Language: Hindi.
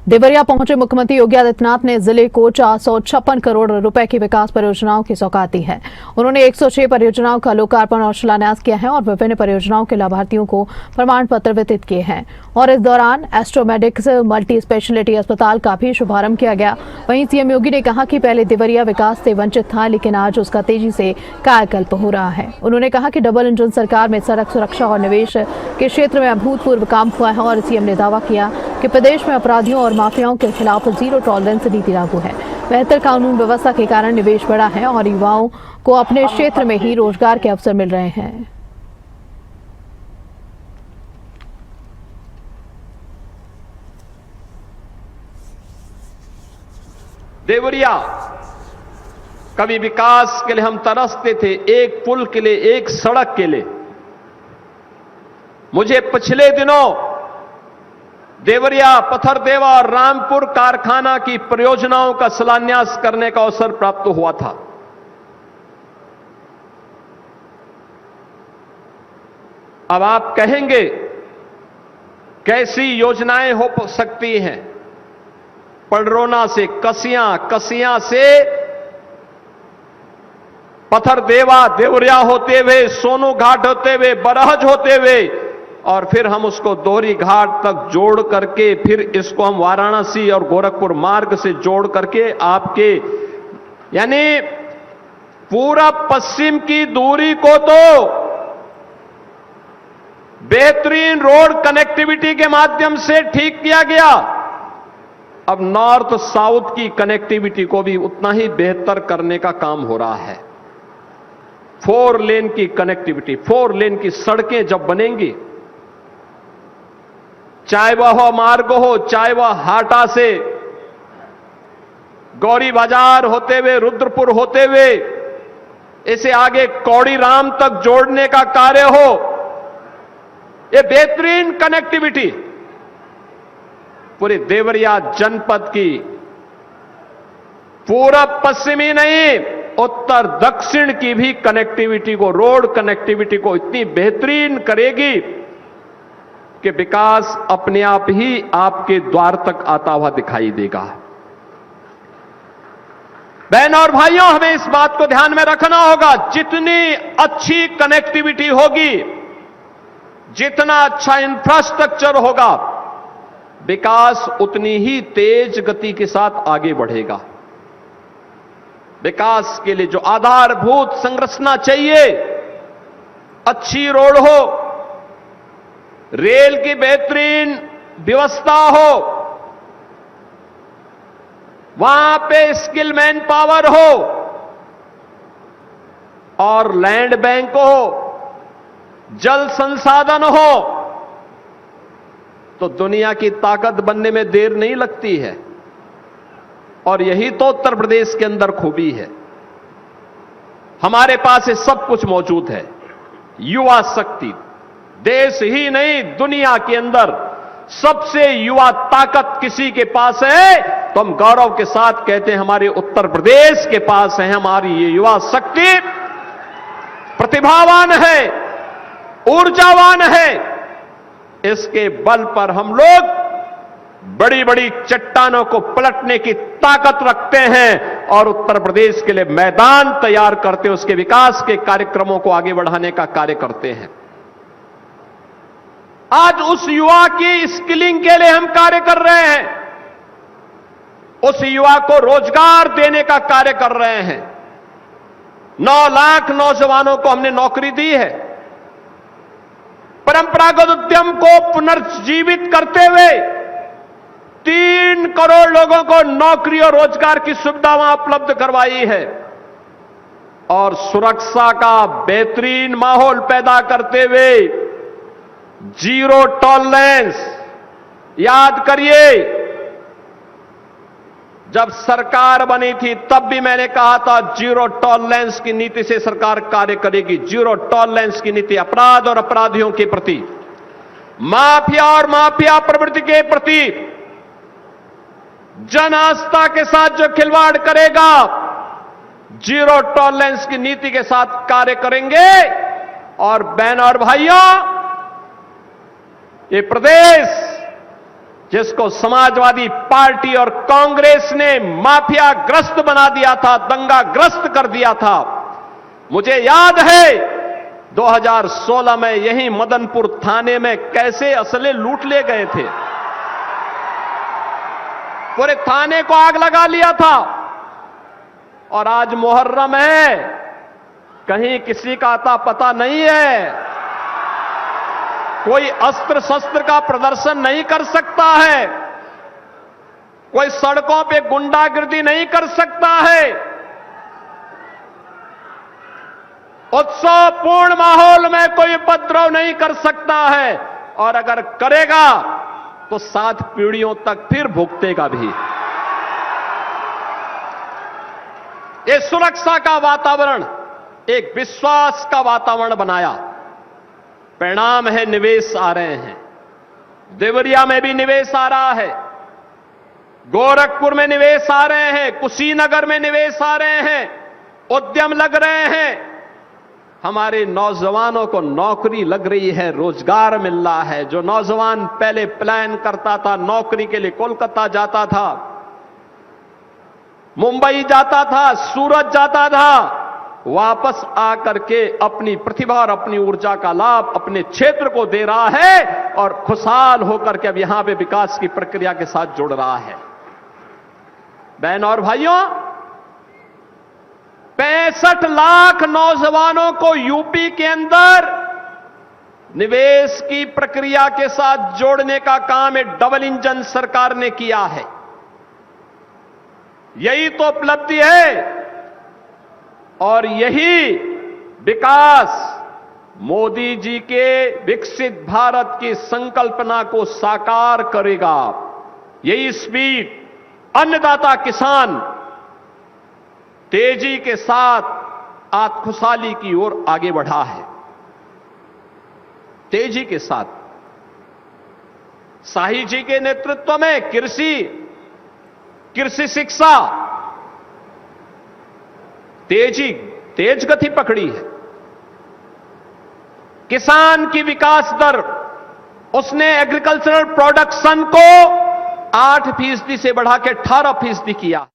देवरिया पहुंचे मुख्यमंत्री योगी आदित्यनाथ ने जिले को 456 करोड़ रुपए की विकास परियोजनाओं की सौगात दी है। उन्होंने 106 परियोजनाओं का लोकार्पण और शिलान्यास किया है और विभिन्न परियोजनाओं के लाभार्थियों को प्रमाण पत्र वितरित किए हैं। और इस दौरान एस्ट्रोमेडिक्स मल्टी स्पेशलिटी अस्पताल का भी शुभारंभ किया गया। वहीं सीएम योगी ने कहा कि पहले देवरिया विकास से वंचित था, लेकिन आज उसका तेजी से कायाकल्प हो रहा है। उन्होंने कहा कि डबल इंजन सरकार में सड़क सुरक्षा और निवेश के क्षेत्र में अभूतपूर्व काम हुआ है और सीएम ने दावा किया कि प्रदेश में अपराधियों और माफियाओं के खिलाफ जीरो टॉलरेंस नीति लागू है। बेहतर कानून व्यवस्था के कारण निवेश बढ़ा है और युवाओं को अपने क्षेत्र में ही रोजगार के अवसर मिल रहे हैं। देवरिया कभी विकास के लिए हम तरसते थे, एक पुल के लिए, एक सड़क के लिए। मुझे पिछले दिनों देवरिया, पथरदेवा और रामपुर कारखाना की परियोजनाओं का शिलान्यास करने का अवसर प्राप्त हुआ था। अब आप कहेंगे कैसी योजनाएं हो सकती हैं? पडरौना से कसियां, कसियां से पथरदेवा, देवरिया होते हुए, सोनू घाट होते हुए, बरहज होते हुए, और फिर हम उसको दोहरी घाट तक जोड़ करके फिर इसको हम वाराणसी और गोरखपुर मार्ग से जोड़ करके आपके यानी पूरा पश्चिम की दूरी को तो बेहतरीन रोड कनेक्टिविटी के माध्यम से ठीक किया गया। अब नॉर्थ साउथ की कनेक्टिविटी को भी उतना ही बेहतर करने का काम हो रहा है। 4 लेन की कनेक्टिविटी, 4 लेन की सड़कें जब बनेंगी, चाहे वह मार्ग हो, चाहे वह हाटा से गौरी बाजार होते हुए, रुद्रपुर होते हुए, इसे आगे कौड़ी राम तक जोड़ने का कार्य हो, ये बेहतरीन कनेक्टिविटी पूरे देवरिया जनपद की पूरब पश्चिमी नहीं, उत्तर दक्षिण की भी कनेक्टिविटी को, रोड कनेक्टिविटी को इतनी बेहतरीन करेगी कि विकास अपने आप ही आपके द्वार तक आता हुआ दिखाई देगा। बहनों और भाइयों, हमें इस बात को ध्यान में रखना होगा, जितनी अच्छी कनेक्टिविटी होगी, जितना अच्छा इंफ्रास्ट्रक्चर होगा, विकास उतनी ही तेज गति के साथ आगे बढ़ेगा। विकास के लिए जो आधारभूत संरचना चाहिए, अच्छी रोड हो, रेल की बेहतरीन व्यवस्था हो, वहां पे स्किल मैन पावर हो और लैंड बैंक हो, जल संसाधन हो, तो दुनिया की ताकत बनने में देर नहीं लगती है। और यही तो उत्तर प्रदेश के अंदर खूबी है। हमारे पास ये सब कुछ मौजूद है। युवा शक्ति, देश ही नहीं दुनिया के अंदर सबसे युवा ताकत किसी के पास है तो हम गौरव के साथ कहते हैं हमारे उत्तर प्रदेश के पास है। हमारी ये युवा शक्ति प्रतिभावान है, ऊर्जावान है। इसके बल पर हम लोग बड़ी बड़ी चट्टानों को पलटने की ताकत रखते हैं और उत्तर प्रदेश के लिए मैदान तैयार करते हैं, उसके विकास के कार्यक्रमों को आगे बढ़ाने का कार्य करते हैं। आज उस युवा की स्किलिंग के लिए हम कार्य कर रहे हैं, उस युवा को रोजगार देने का कार्य कर रहे हैं। 9 लाख नौजवानों को हमने नौकरी दी है। परंपरागत उद्यम को पुनर्जीवित करते हुए 3 करोड़ लोगों को नौकरी और रोजगार की सुविधा वहां उपलब्ध करवाई है और सुरक्षा का बेहतरीन माहौल पैदा करते हुए जीरो टॉलरेंस। याद करिए, जब सरकार बनी थी तब भी मैंने कहा था जीरो टॉलरेंस की नीति से सरकार कार्य करेगी। जीरो टॉलरेंस की नीति अपराध और अपराधियों के प्रति, माफिया और माफिया प्रवृत्ति के प्रति, जन आस्था के साथ जो खिलवाड़ करेगा, जीरो टॉलरेंस की नीति के साथ कार्य करेंगे। और बहनों और भाइयों, ये प्रदेश जिसको समाजवादी पार्टी और कांग्रेस ने माफियाग्रस्त बना दिया था, दंगाग्रस्त कर दिया था। मुझे याद है 2016 में यही मदनपुर थाने में कैसे असले लूट ले गए थे, पूरे थाने को आग लगा लिया था। और आज मुहर्रम है, कहीं किसी का आता पता नहीं है, कोई अस्त्र शस्त्र का प्रदर्शन नहीं कर सकता है, कोई सड़कों पे गुंडागिर्दी नहीं कर सकता है। उत्सवपूर्ण माहौल में कोई उपद्रव नहीं कर सकता है, और अगर करेगा तो 7 पीढ़ियों तक फिर भुगतेगा भी। ये सुरक्षा का वातावरण, एक विश्वास का वातावरण बनाया। परिणाम है निवेश आ रहे हैं, देवरिया में भी निवेश आ रहा है, गोरखपुर में निवेश आ रहे हैं, कुशीनगर में निवेश आ रहे हैं, उद्यम लग रहे हैं, हमारे नौजवानों को नौकरी लग रही है, रोजगार मिल रहा है। जो नौजवान पहले प्लान करता था नौकरी के लिए, कोलकाता जाता था, मुंबई जाता था, सूरत जाता था, वापस आकर के अपनी प्रतिभा और अपनी ऊर्जा का लाभ अपने क्षेत्र को दे रहा है और खुशहाल होकर के अब यहां पे विकास की प्रक्रिया के साथ जुड़ रहा है। बहन और भाइयों, 65 लाख नौजवानों को यूपी के अंदर निवेश की प्रक्रिया के साथ जोड़ने का काम एक डबल इंजन सरकार ने किया है। यही तो उपलब्धि है और यही विकास मोदी जी के विकसित भारत की संकल्पना को साकार करेगा। यही स्पीड अन्नदाता किसान तेजी के साथ आत्मखुशहाली की ओर आगे बढ़ा है। तेजी के साथ शाही जी के नेतृत्व में कृषि शिक्षा तेज गति पकड़ी है। किसान की विकास दर, उसने एग्रीकल्चरल प्रोडक्शन को 8% से बढ़ा के 18% किया।